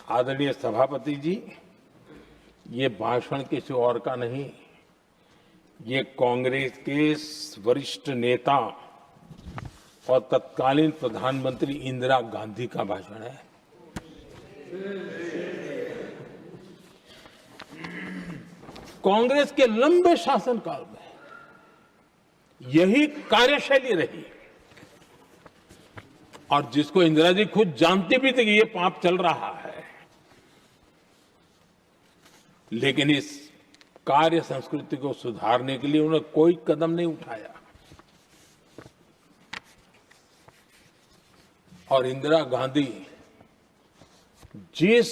आदरणीय सभापति जी, ये भाषण किसी और का नहीं, ये कांग्रेस के वरिष्ठ नेता और तत्कालीन प्रधानमंत्री इंदिरा गांधी का भाषण है। कांग्रेस के लंबे शासनकाल में यही कार्यशैली रही, और जिसको इंदिरा जी खुद जानती भी थी कि ये पाप चल रहा है, लेकिन इस कार्य संस्कृति को सुधारने के लिए उन्होंने कोई कदम नहीं उठाया। और इंदिरा गांधी जिस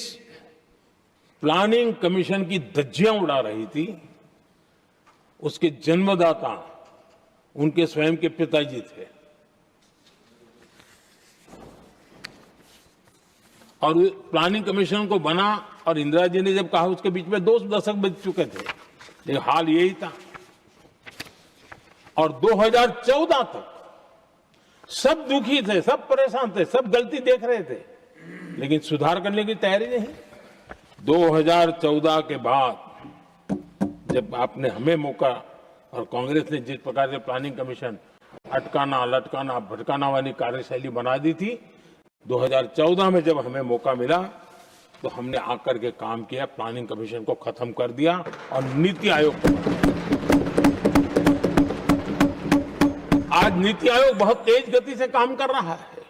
प्लानिंग कमीशन की धज्जियां उड़ा रही थी, उसके जन्मदाता उनके स्वयं के पिताजी थे। और प्लानिंग कमीशन को बना, और इंदिरा जी ने जब कहा, उसके बीच में 2 दशक बीत चुके थे, लेकिन हाल यही था। और 2014 तक सब दुखी थे, सब परेशान थे, सब गलती देख रहे थे, लेकिन सुधार करने की तैयारी नहीं। 2014 के बाद जब आपने हमें मौका, और कांग्रेस ने जिस प्रकार से प्लानिंग कमीशन अटकाना, लटकाना, भटकाना वाली कार्यशैली बना दी थी, 2014 में जब हमें मौका मिला तो हमने आकर के काम किया, प्लानिंग कमीशन को खत्म कर दिया और नीति आयोग को। आज नीति आयोग बहुत तेज गति से काम कर रहा है।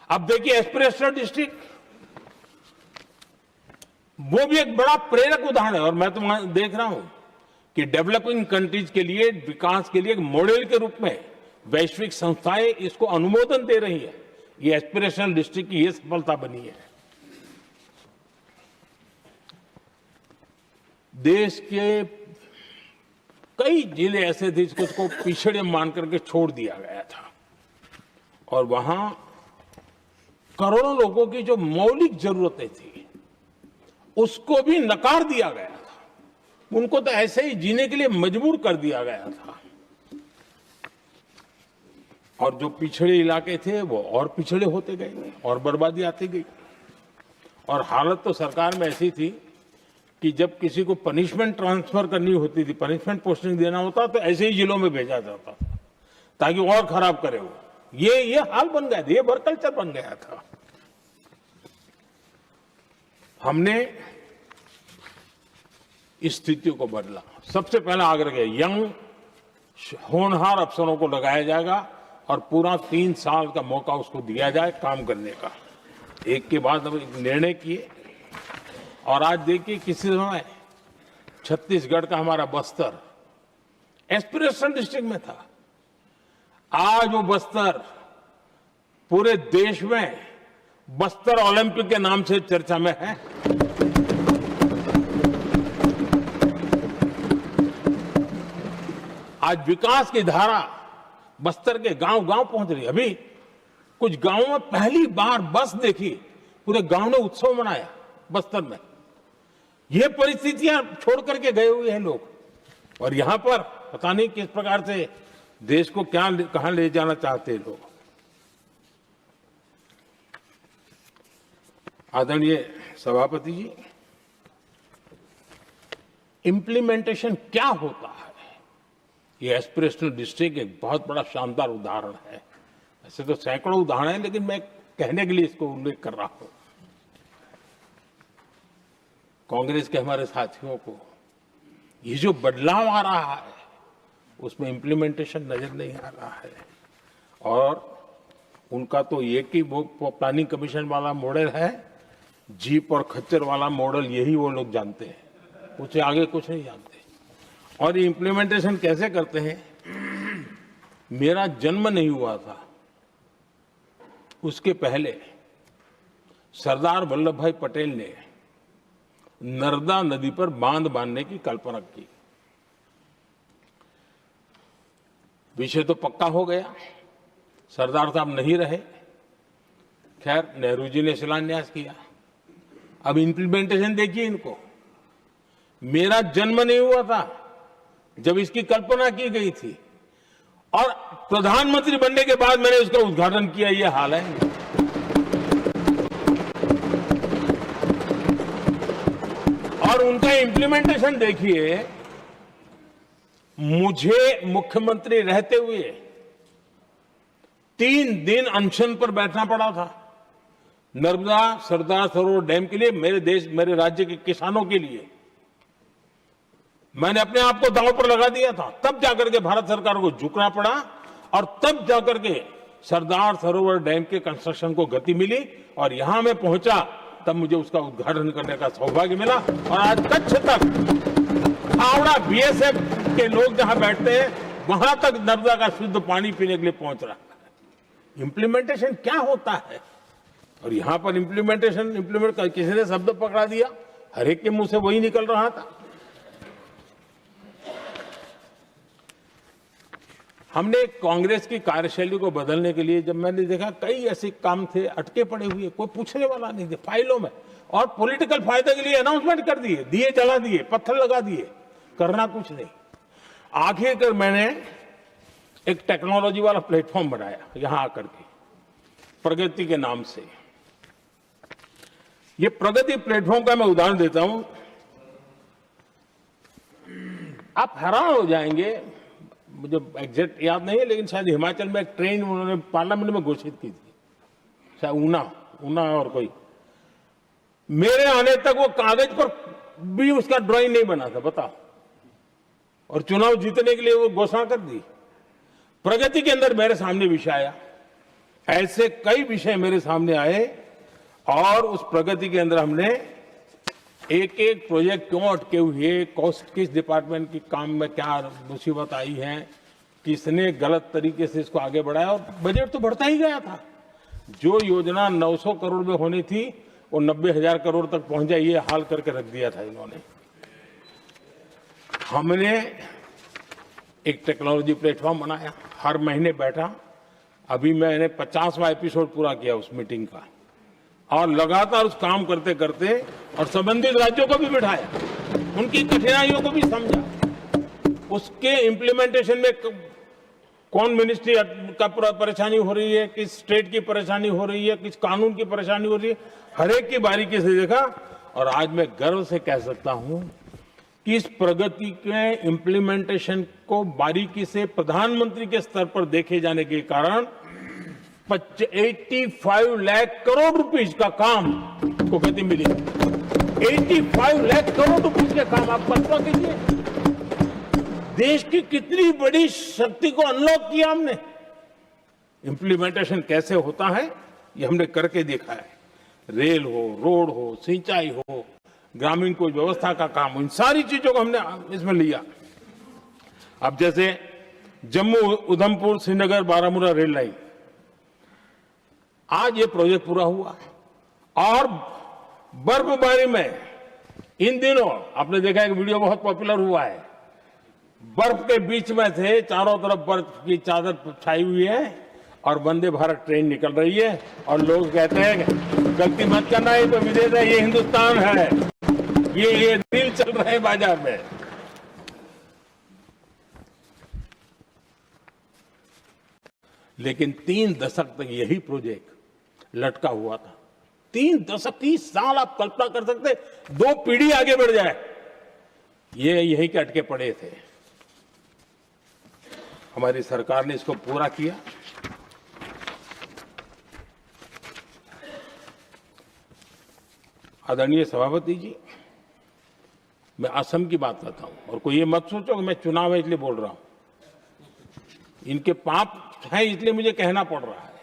अब देखिए एस्पिरेशनल डिस्ट्रिक्ट, वो भी एक बड़ा प्रेरक उदाहरण है। और मैं तो देख रहा हूं कि डेवलपिंग कंट्रीज के लिए, विकास के लिए एक मॉडल के रूप में वैश्विक संस्थाएं इसको अनुमोदन दे रही है। ये एस्पिरेशनल डिस्ट्रिक्ट की ये सफलता बनी है। देश के कई जिले ऐसे थे जिसको पिछड़े मान करके छोड़ दिया गया था, और वहां करोड़ों लोगों की जो मौलिक जरूरतें थी उसको भी नकार दिया गया था। उनको तो ऐसे ही जीने के लिए मजबूर कर दिया गया था। और जो पिछड़े इलाके थे वो और पिछड़े होते गए और बर्बादी आती गई। और हालत तो सरकार में ऐसी थी कि जब किसी को पनिशमेंट ट्रांसफर करनी होती थी, पनिशमेंट पोस्टिंग देना होता, तो ऐसे ही जिलों में भेजा जाता था ताकि और खराब करे वो। ये हाल बन गया था, ये वर्क कल्चर बन गया था। हमने इस स्थिति को बदला। सबसे पहला आग्रह किया, यंग होनहार अफसरों को लगाया जाएगा और पूरा 3 साल का मौका उसको दिया जाए काम करने का। एक के बाद हम निर्णय किए और आज देखिए किसी समय छत्तीसगढ़ का हमारा बस्तर एस्पिरेशन डिस्ट्रिक्ट में था। आज वो बस्तर पूरे देश में बस्तर ओलंपिक के नाम से चर्चा में है। आज विकास की धारा बस्तर के गांव-गांव पहुंच रही है। अभी कुछ गांवों में पहली बार बस देखी, पूरे गांव ने उत्सव मनाया बस्तर में। ये परिस्थितियां छोड़ करके गए हुए हैं लोग और यहां पर पता नहीं किस प्रकार से देश को कहां ले जाना चाहते हैं लोग। आदरणीय सभापति जी, इंप्लीमेंटेशन क्या होता है, ये एस्पिरेशनल डिस्ट्रिक्ट एक बहुत बड़ा शानदार उदाहरण है। ऐसे तो सैकड़ों उदाहरण हैं, लेकिन मैं कहने के लिए इसको उल्लेख कर रहा हूं। कांग्रेस के हमारे साथियों को ये जो बदलाव आ रहा है उसमें इंप्लीमेंटेशन नजर नहीं आ रहा है। और उनका तो एक ही वो प्लानिंग कमीशन वाला मॉडल है, जीप और खच्चर वाला मॉडल, यही वो लोग जानते हैं, उससे आगे कुछ नहीं जानते। और ये इंप्लीमेंटेशन कैसे करते हैं, मेरा जन्म नहीं हुआ था उसके पहले सरदार वल्लभ भाई पटेल ने नर्मदा नदी पर बांध बांधने की कल्पना की। विषय तो पक्का हो गया, सरदार साहब नहीं रहे, खैर नेहरू जी ने शिलान्यास किया। अब इंप्लीमेंटेशन देखिए इनको। मेरा जन्म नहीं हुआ था जब इसकी कल्पना की गई थी और प्रधानमंत्री बनने के बाद मैंने उसका उद्घाटन किया। ये हाल है। और उनका इंप्लीमेंटेशन देखिए, मुझे मुख्यमंत्री रहते हुए 3 दिन अनशन पर बैठना पड़ा था नर्मदा सरदार सरोवर डैम के लिए, मेरे राज्य के किसानों के लिए। मैंने अपने आप को दांव पर लगा दिया था, तब जाकर के भारत सरकार को झुकना पड़ा और तब जाकर के सरदार सरोवर डैम के कंस्ट्रक्शन को गति मिली और यहां मैं पहुंचा तब मुझे उसका उद्घाटन करने का सौभाग्य मिला। और आज कच्छ तक हावड़ा बीएसएफ के लोग जहां बैठते हैं वहां तक नर्मदा का शुद्ध पानी पीने के लिए पहुंच रहा है। इंप्लीमेंटेशन क्या होता है, और यहां पर इम्प्लीमेंट किसी ने शब्द पकड़ा दिया, हर एक के मुंह से वही निकल रहा था। हमने कांग्रेस की कार्यशैली को बदलने के लिए जब मैंने देखा कई ऐसे काम थे अटके पड़े हुए, कोई पूछने वाला नहीं थे फाइलों में, और पॉलिटिकल फायदे के लिए अनाउंसमेंट कर दिए, दिए जला दिए, पत्थर लगा दिए, करना कुछ नहीं। आखिरकार मैंने एक टेक्नोलॉजी वाला प्लेटफॉर्म बनाया यहां आकर के, प्रगति के नाम से। ये प्रगति प्लेटफॉर्म का मैं उदाहरण देता हूं, आप हैरान हो जाएंगे। मुझे एग्जैक्ट याद नहीं है, लेकिन शायद हिमाचल में एक ट्रेन उन्होंने पार्लियामेंट में घोषित की थी, शायद ऊना और कोई। मेरे आने तक वो कागज पर भी उसका ड्राइंग नहीं बना था, बताओ, और चुनाव जीतने के लिए वो घोषणा कर दी। प्रगति के अंदर मेरे सामने विषय आया, ऐसे कई विषय मेरे सामने आए और उस प्रगति के अंदर हमने एक एक प्रोजेक्ट क्यों अटके हुए, किस डिपार्टमेंट की काम में क्या मुसीबत आई है, किसने गलत तरीके से इसको आगे बढ़ाया, और बजट तो बढ़ता ही गया था। जो योजना 900 करोड़ में होनी थी वो 90,000 करोड़ तक पहुंच जाए, ये हाल करके रख दिया था इन्होंने। हमने एक टेक्नोलॉजी प्लेटफॉर्म बनाया, हर महीने बैठा। अभी मैंने 50वां एपिसोड पूरा किया उस मीटिंग का। और लगातार उस काम करते करते और संबंधित राज्यों को भी बिठाया, उनकी कठिनाइयों को भी समझा, उसके इम्प्लीमेंटेशन में कौन मिनिस्ट्री का परेशानी हो रही है, किस स्टेट की परेशानी हो रही है, किस कानून की परेशानी हो रही है, हर एक की बारीकी से देखा। और आज मैं गर्व से कह सकता हूं कि इस प्रगति के इम्प्लीमेंटेशन को बारीकी से प्रधानमंत्री के स्तर पर देखे जाने के कारण 85 लाख करोड़ रुपीस का काम को गति मिली। 85 लाख करोड़ रुपीस के काम आप कल्पना कीजिए, देश की कितनी बड़ी शक्ति को अनलॉक किया हमने। इंप्लीमेंटेशन कैसे होता है ये हमने करके देखा है। रेल हो, रोड हो, सिंचाई हो, ग्रामीण कोई व्यवस्था का काम हो, इन सारी चीजों को हमने इसमें लिया। अब जैसे जम्मू उधमपुर श्रीनगर बारामूला रेल लाइन, आज ये प्रोजेक्ट पूरा हुआ और बर्फबारी में इन दिनों आपने देखा एक वीडियो बहुत पॉपुलर हुआ है, बर्फ के बीच में से चारों तरफ बर्फ की चादर छाई हुई है और वंदे भारत ट्रेन निकल रही है और लोग कहते हैं गलती मत करना, ये तो विदेश है, ये हिंदुस्तान है, ये रील चल रहे हैं बाजार में। लेकिन 3 दशक तक यही प्रोजेक्ट लटका हुआ था। 3 दशक, 30 साल आप कल्पना कर सकते, 2 पीढ़ी आगे बढ़ जाए, ये यही के अटके पड़े थे। हमारी सरकार ने इसको पूरा किया। आदरणीय सभापति जी, मैं असम की बात करता हूं और कोई ये मत सोचो कि मैं चुनाव है इसलिए बोल रहा हूं। इनके पाप है इसलिए मुझे कहना पड़ रहा है।